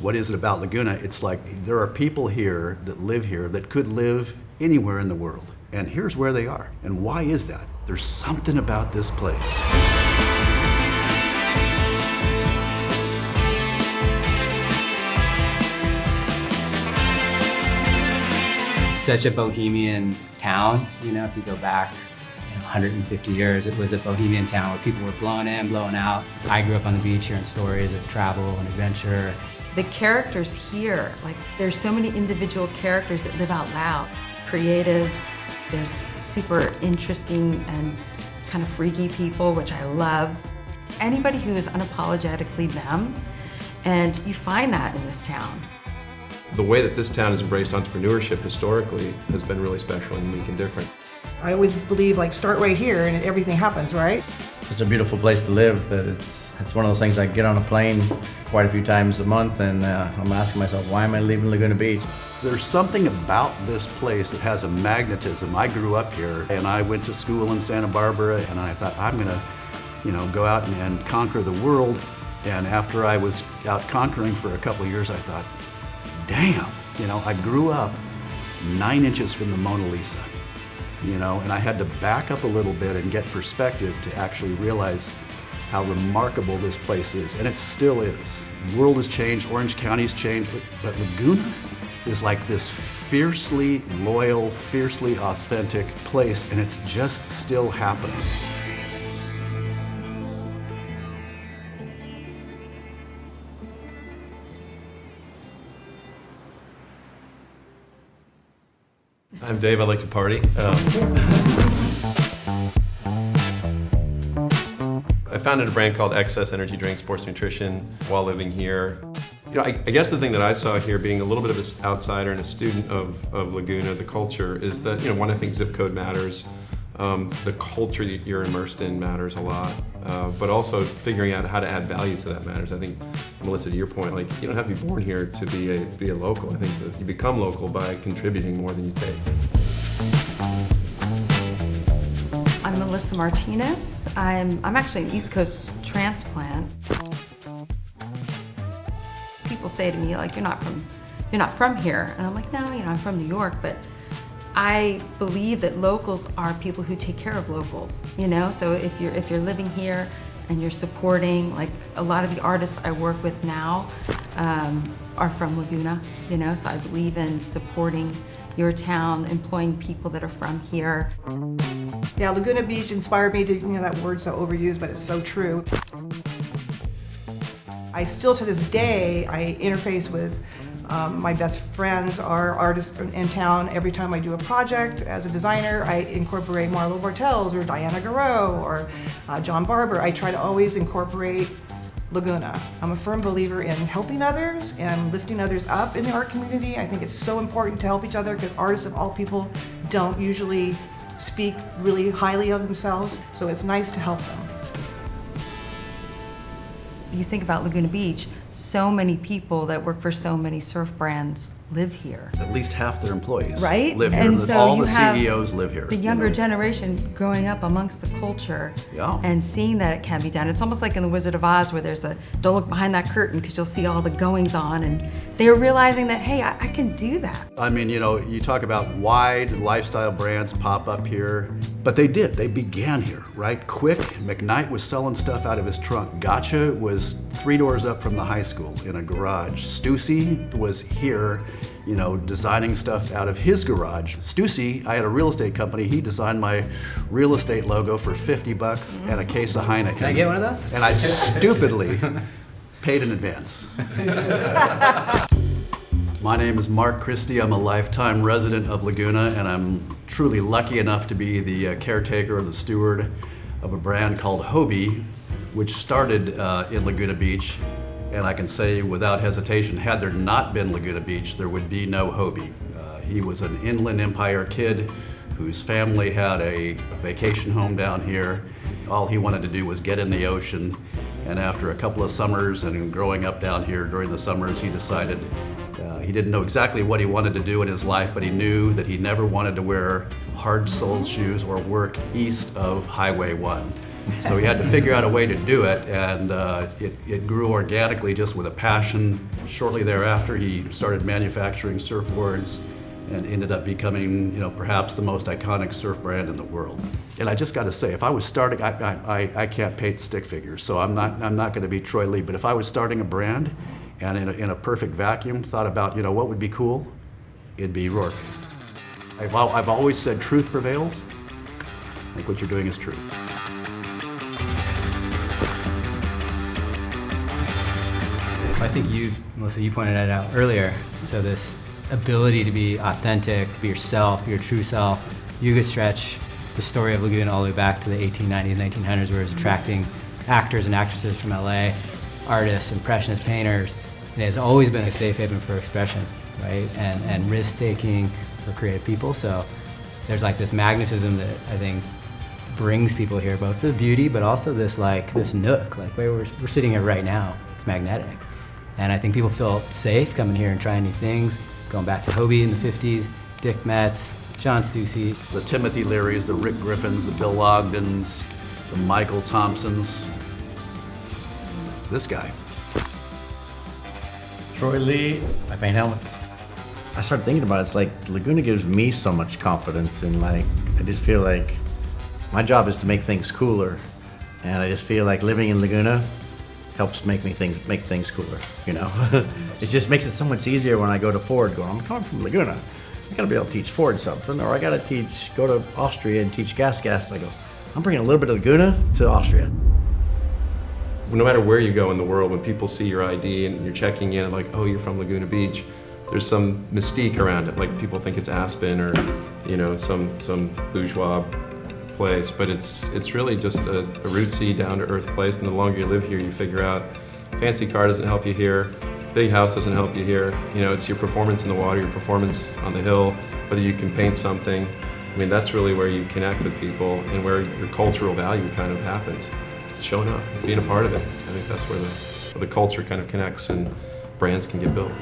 What is it about Laguna? It's like there are people here that could live anywhere in the world. And here's where they are. And why is that? There's something about this place. Such a bohemian town, if you go back 150 years, it was a bohemian town where people were blowing in, blowing out. I grew up on the beach hearing stories of travel and adventure. The characters here, there's so many individual characters that live out loud. Creatives, there's super interesting and kind of freaky people, which I love. Anybody who is unapologetically them, and you find that in this town. The way that this town has embraced entrepreneurship historically has been really special and unique and different. I always believe start right here and everything happens, right? It's a beautiful place to live. That it's one of those things. I get on a plane quite a few times a month and I'm asking myself, why am I leaving Laguna Beach? There's something about this place that has a magnetism. I grew up here and I went to school in Santa Barbara and I thought I'm gonna, go out and conquer the world. And after I was out conquering for a couple of years, I thought, damn, I grew up 9 inches from the Mona Lisa, and I had to back up a little bit and get perspective to actually realize how remarkable this place is, and it still is. The world has changed, Orange County's changed, but Laguna is like this fiercely loyal, fiercely authentic place, and it's just still happening. I'm Dave, I like to party. I founded a brand called Excess Energy Drink Sports Nutrition while living here. I guess the thing that I saw here, being a little bit of an outsider and a student of Laguna, the culture, is that, one, I think zip code matters. The culture that you're immersed in matters a lot, but also figuring out how to add value to that matters. I think, Melissa, to your point, you don't have to be born here to be a local. I think that you become local by contributing more than you take. I'm Melissa Martinez. I'm actually an East Coast transplant. People say to me, you're not from here, and I'm like, no, I'm from New York, but I believe that locals are people who take care of locals, So if you're living here and you're supporting, a lot of the artists I work with now are from Laguna, So I believe in supporting your town, employing people that are from here. Yeah, Laguna Beach inspired me to, that word's so overused, but it's so true. I still, to this day, I interface with my best friends are artists in town. Every time I do a project as a designer, I incorporate Marlo Bartels or Diana Garreau or John Barber. I try to always incorporate Laguna. I'm a firm believer in helping others and lifting others up in the art community. I think it's so important to help each other because artists of all people don't usually speak really highly of themselves, so it's nice to help them. You think about Laguna Beach, so many people that work for so many surf brands live here. At least half their employees right? live here. And so all you the have CEOs live here. The younger generation growing up amongst the culture and seeing that it can be done. It's almost like in The Wizard of Oz where there's don't look behind that curtain because you'll see all the goings on, and they're realizing that, hey, I can do that. I mean, you talk about why did lifestyle brands pop up here, but they did. They began here, right? Quick, McKnight was selling stuff out of his trunk. Gotcha was 3 doors up from the high school in a garage. Stussy was here, designing stuff out of his garage. Stussy, I had a real estate company. He designed my real estate logo for $50 and a case of Heineken. Can I get one of those? And I stupidly paid in advance. My name is Mark Christie. I'm a lifetime resident of Laguna, and I'm truly lucky enough to be the caretaker or the steward of a brand called Hobie, which started in Laguna Beach. And I can say without hesitation, had there not been Laguna Beach, there would be no Hobie. He was an Inland Empire kid whose family had a vacation home down here. All he wanted to do was get in the ocean. And after a couple of summers and growing up down here during the summers, he decided he didn't know exactly what he wanted to do in his life, but he knew that he never wanted to wear hard-soled shoes or work east of Highway 1. So he had to figure out a way to do it, and it grew organically just with a passion. Shortly thereafter, he started manufacturing surfboards and ended up becoming, perhaps the most iconic surf brand in the world. And I just got to say, if I was starting, I can't paint stick figures, so I'm not going to be Troy Lee. But if I was starting a brand, and in a perfect vacuum, thought about, what would be cool, it'd be Rourke. I've always said truth prevails. I think what you're doing is truth. I think Melissa, you pointed that out earlier. So this ability to be authentic, to be yourself, be your true self. You could stretch the story of Laguna all the way back to the 1890s, 1900s, where it was attracting actors and actresses from LA, artists, impressionists, painters. And it has always been a safe haven for expression, right? And risk-taking for creative people. So there's like this magnetism that I think brings people here, both the beauty, but also this nook, like where we're sitting here right now. It's magnetic. And I think people feel safe coming here and trying new things, going back to Hobie in the 50s, Dick Metz, John Stussy. The Timothy Learys, the Rick Griffins, the Bill Ogdens, the Michael Thompsons. This guy. Troy Lee, I paint helmets. I started thinking about it, it's like Laguna gives me so much confidence, and I just feel like my job is to make things cooler, and I just feel like living in Laguna helps make things cooler, It just makes it so much easier when I go to Ford going, I'm coming from Laguna. I gotta be able to teach Ford something, or I gotta go to Austria and teach gas. I go, I'm bringing a little bit of Laguna to Austria. No matter where you go in the world, when people see your ID and you're checking in, like, oh, you're from Laguna Beach, there's some mystique around it. Like people think it's Aspen or, some bourgeois place, but it's really just a rootsy, down-to-earth place. And the longer you live here, you figure out fancy car doesn't help you here, big house doesn't help you here. It's your performance in the water, your performance on the hill, whether you can paint something. I mean, that's really where you connect with people and where your cultural value kind of happens. Showing up, being a part of it. I think that's where the culture kind of connects and brands can get built.